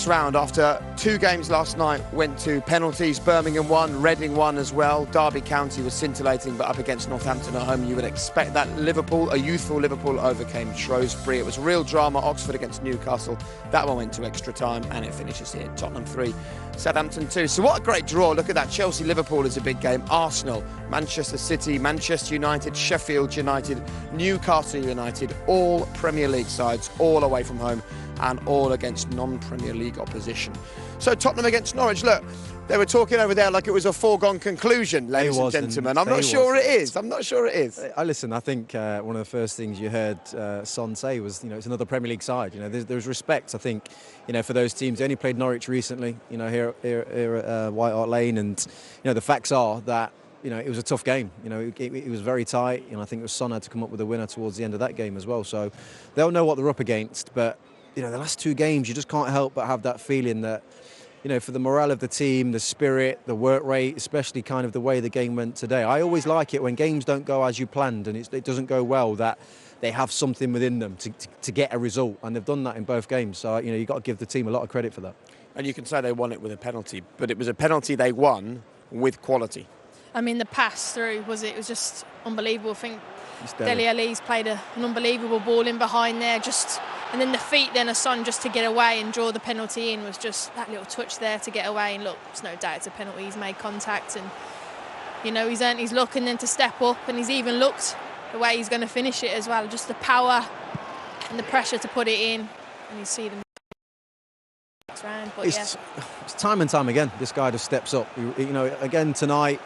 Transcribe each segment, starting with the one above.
next round, after 2 games last night, went to penalties. Birmingham won, Reading won as well. Derby County was scintillating, but up against Northampton at home, you would expect that. Liverpool, a youthful Liverpool, overcame Shrewsbury. It was real drama. Oxford against Newcastle. That one went to extra time, and it finishes here. Tottenham 3, Southampton 2. So what a great draw. Look at that. Chelsea-Liverpool is a big game. Arsenal, Manchester City, Manchester United, Sheffield United, Newcastle United, all Premier League sides, all away from home, and all against non-Premier League opposition. So Tottenham against Norwich, look, they were talking over there like it was a foregone conclusion, ladies and gentlemen. I'm not sure it is. I'm not sure it is. Listen, I think one of the first things you heard Son say was, it's another Premier League side. There's respect, I think, for those teams. They only played Norwich recently, here at White Hart Lane, and the facts are that it was a tough game. It was very tight. I think it was Son had to come up with a winner towards the end of that game as well. So they'll know what they're up against, but the last 2 games, you just can't help but have that feeling that, for the morale of the team, the spirit, the work rate, especially kind of the way the game went today. I always like it when games don't go as you planned and it doesn't go well, that they have something within them to get a result. And they've done that in both games. So, you've got to give the team a lot of credit for that. And you can say they won it with a penalty, but it was a penalty they won with quality. I mean, the pass through, it was just unbelievable. I think Dele Alli's played an unbelievable ball in behind there, and then the feet then of Son just to get away and draw the penalty in was just that little touch there to get away. And look, there's no doubt it's a penalty. He's made contact and, he's earned his look, and then to step up, and he's even looked the way he's going to finish it as well. Just the power and the pressure to put it in, and you see them next round. But it's time and time again, this guy just steps up. Again tonight,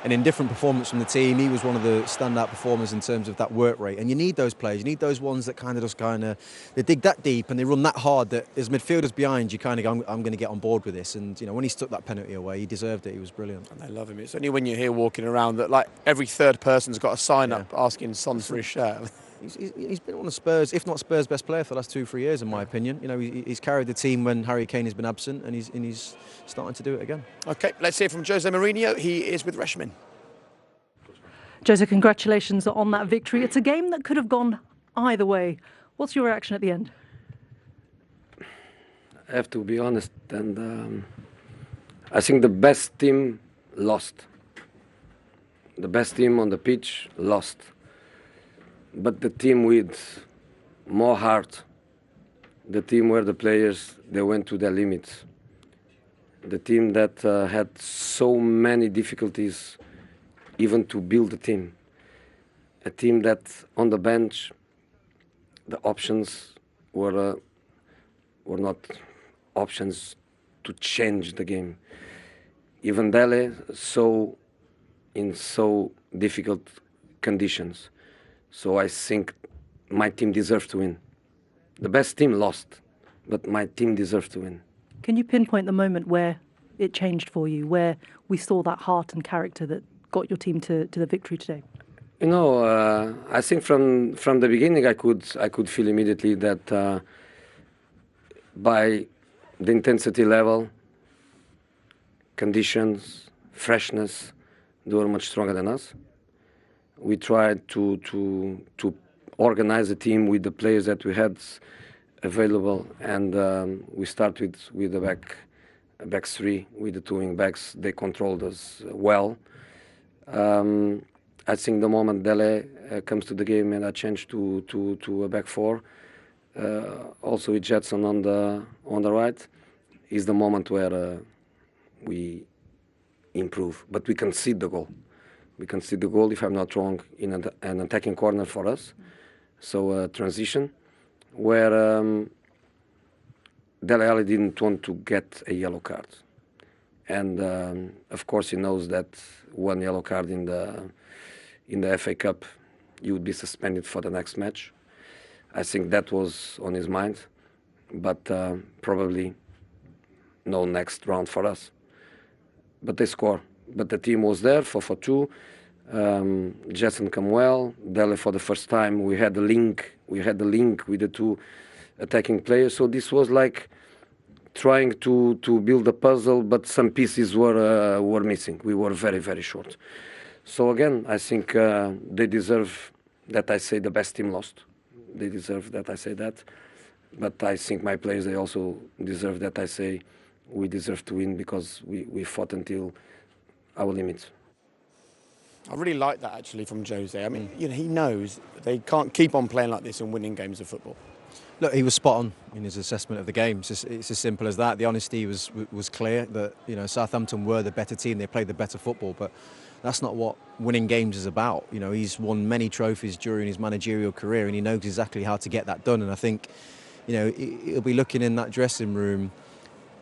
and in different performance from the team, he was one of the standout performers in terms of that work rate. And you need those players. You need those ones that they dig that deep and they run that hard that as midfielders behind you kind of go, I'm going to get on board with this. And, when he stuck that penalty away, he deserved it. He was brilliant. And they love him. It's only when you're here walking around that, like, every third person's got a sign up asking Son for his shirt. He's been one of Spurs, if not Spurs' best player for the last 2-3 years, in my opinion. He's carried the team when Harry Kane has been absent, and he's starting to do it again. OK, let's hear from Jose Mourinho. He is with Reshmin. Jose, congratulations on that victory. It's a game that could have gone either way. What's your reaction at the end? I have to be honest, and I think the best team lost. The best team on the pitch lost. But the team with more heart, the team where the players, they went to their limits, the team that had so many difficulties even to build a team that on the bench, the options were not options to change the game. Even Dele, in so difficult conditions. So I think my team deserves to win. The best team lost, but my team deserves to win. Can you pinpoint the moment where it changed for you, where we saw that heart and character that got your team to the victory today? I think from the beginning I could feel immediately that by the intensity level, conditions, freshness, they were much stronger than us. We tried to organize a team with the players that we had available, and we started with the back 3 with the 2 wing backs. They controlled us well. I think the moment Dele comes to the game and I change to a back 4, also with Jetson on the right, is the moment where we improve. But we concede the goal. We concede the goal, if I'm not wrong, in an attacking corner for us. So a transition where Dele Alli didn't want to get a yellow card. And of course he knows that 1 yellow card in the FA Cup, you would be suspended for the next match. I think that was on his mind, but probably no next round for us. But they score. But the team was there, 4-4-2. Jetson come well. Dele for the first time. We had the link with the 2 attacking players. So this was like trying to build a puzzle, but some pieces were missing. We were very, very short. So again, I think they deserve that I say the best team lost. They deserve that I say that. But I think my players, they also deserve that. I say we deserve to win because we fought until our limits. I really like that actually from Jose. I mean, you know, he knows they can't keep on playing like this and winning games of football. Look, he was spot on in his assessment of the game. It's as simple as that. The honesty was clear that, you know, Southampton were the better team. They played the better football, but that's not what winning games is about. You know, he's won many trophies during his managerial career, and he knows exactly how to get that done. And I think, you know, he'll be looking in that dressing room.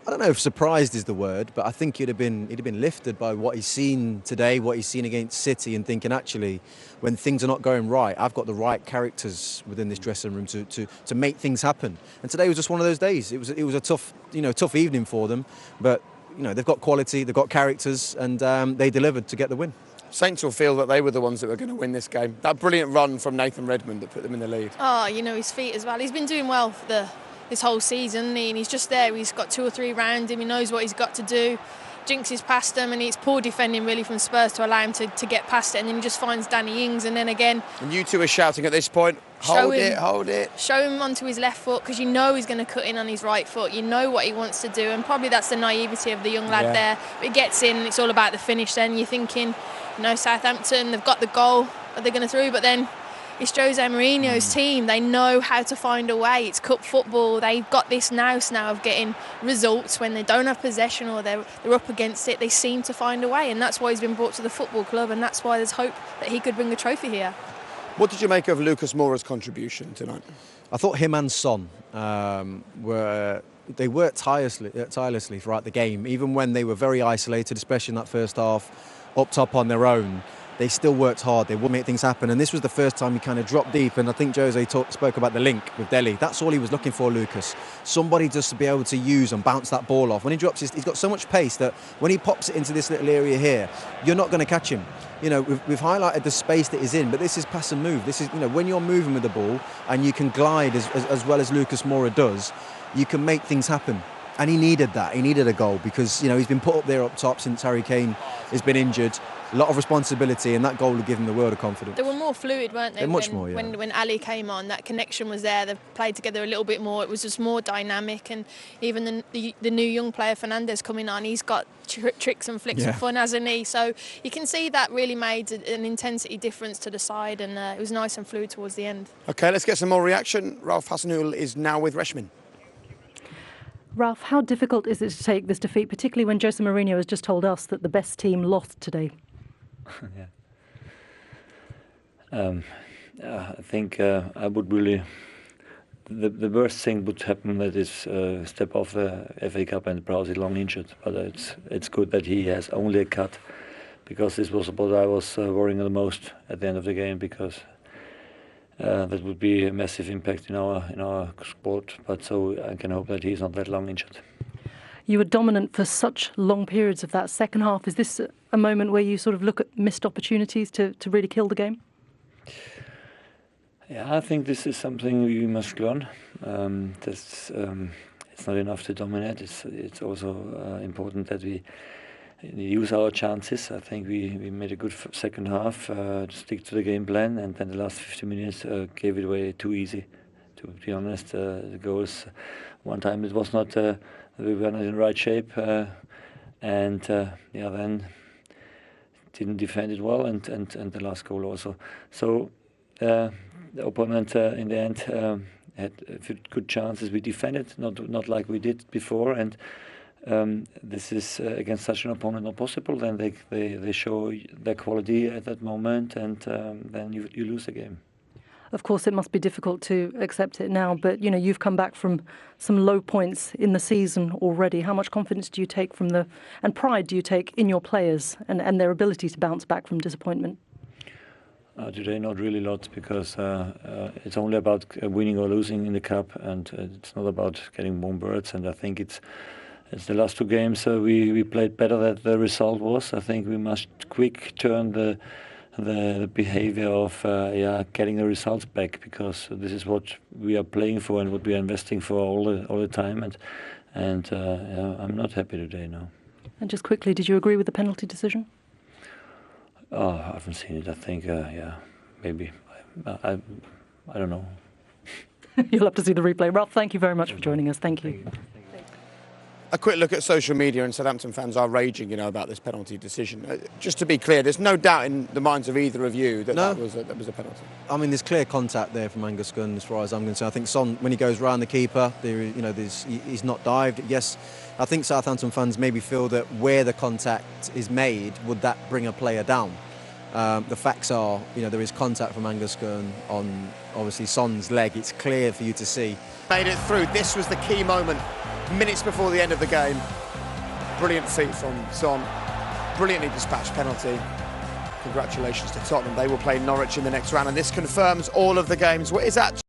I don't know if surprised is the word, but I think he'd have been lifted by what he's seen today, what he's seen against City, and thinking, actually, when things are not going right, I've got the right characters within this dressing room to make things happen. And today was just one of those days. It was a tough evening for them, but you know, they've got quality, they've got characters, and they delivered to get the win. Saints will feel that they were the ones that were going to win this game. That brilliant run from Nathan Redmond that put them in the lead. Oh, you know, his feet as well. He's been doing well for this whole season, and he's just there. He's got 2 or 3 round him. He knows what he's got to do. Jinxes past them, and it's poor defending really from Spurs to allow him to get past it, and then he just finds Danny Ings, and then again. And you two are shouting at this point, hold it. Show him onto his left foot, because you know he's going to cut in on his right foot. You know what he wants to do, and probably that's the naivety of the young lad there. But he gets in, and it's all about the finish then. You're thinking, you know, Southampton, they've got the goal, are they going to through? But then it's Jose Mourinho's team. They know how to find a way. It's cup football. They've got this now of getting results when they don't have possession or they're up against it. They seem to find a way, and that's why he's been brought to the football club, and that's why there's hope that he could bring a trophy here. What did you make of Lucas Moura's contribution tonight? I thought him and Son they worked tirelessly throughout the game, even when they were very isolated, especially in that first half, up top on their own. They still worked hard. They would make things happen. And this was the first time he kind of dropped deep. And I think Jose spoke about the link with Dele. That's all he was looking for, Lucas. Somebody just to be able to use and bounce that ball off. When he drops, he's got so much pace that when he pops it into this little area here, you're not going to catch him. You know, we've highlighted the space that he's in, but this is pass and move. This is, you know, when you're moving with the ball and you can glide as well as Lucas Moura does, you can make things happen. And he needed that. He needed a goal because, you know, he's been put up there up top since Harry Kane has been injured. A lot of responsibility, and that goal would give him the world of confidence. They were more fluid, weren't they? They're much more, yeah. When Ali came on, that connection was there. They played together a little bit more. It was just more dynamic, and even the new young player Fernandes coming on, he's got tricks and flicks and fun, hasn't he? So you can see that really made an intensity difference to the side, and it was nice and fluid towards the end. OK, let's get some more reaction. Ralph Hasenhüttl is now with Reshmin. Ralph, how difficult is it to take this defeat, particularly when Jose Mourinho has just told us that the best team lost today? I think I would really. The worst thing would happen that is step off the FA Cup and Prowse is long injured. But it's good that he has only a cut, because this was what I was worrying the most at the end of the game, because that would be a massive impact in our sport. But so I can hope that he's not that long injured. You were dominant for such long periods of that second half. Is this a moment where you sort of look at missed opportunities to really kill the game? Yeah, I think this is something we must learn. It's not enough to dominate. It's also important that we use our chances. I think we made a good second half, to stick to the game plan, and then the last 50 minutes gave it away too easy. To be honest, the goals, one time it was not. We were not in the right shape, and then didn't defend it well, and the last goal also. So the opponent in the end had a few good chances. We defended, not like we did before, and this is against such an opponent not possible. Then they show their quality at that moment, and then you lose the game. Of course, it must be difficult to accept it now, but you know, you've come back from some low points in the season already. How much confidence do you take and pride do you take in your players and their ability to bounce back from disappointment? Today, not really a lot, because it's only about winning or losing in the cup, and it's not about getting warm birds. And I think it's the last 2 games we played better than the result was. I think we must quick turn the behavior of getting the results back, because this is what we are playing for and what we are investing for all the time, and I'm not happy today now. And just quickly, did you agree with the penalty decision? Oh, I haven't seen it. I think maybe I don't know. You'll have to see the replay. Ralph, thank you very much for joining us. Thank you. A quick look at social media, and Southampton fans are raging, about this penalty decision. Just to be clear, there's no doubt in the minds of either of you that that was a penalty. I mean, there's clear contact there from Angus Gunn, as far as I'm concerned. I think Son, when he goes round the keeper, he's not dived. Yes, I think Southampton fans maybe feel that where the contact is made, would that bring a player down? The facts are, there is contact from Angus Gunn on, obviously, Son's leg. It's clear for you to see. Made it through. This was the key moment, minutes before the end of the game. Brilliant feat from Son. Brilliantly dispatched penalty. Congratulations to Tottenham. They will play Norwich in the next round, and this confirms all of the games. What is that?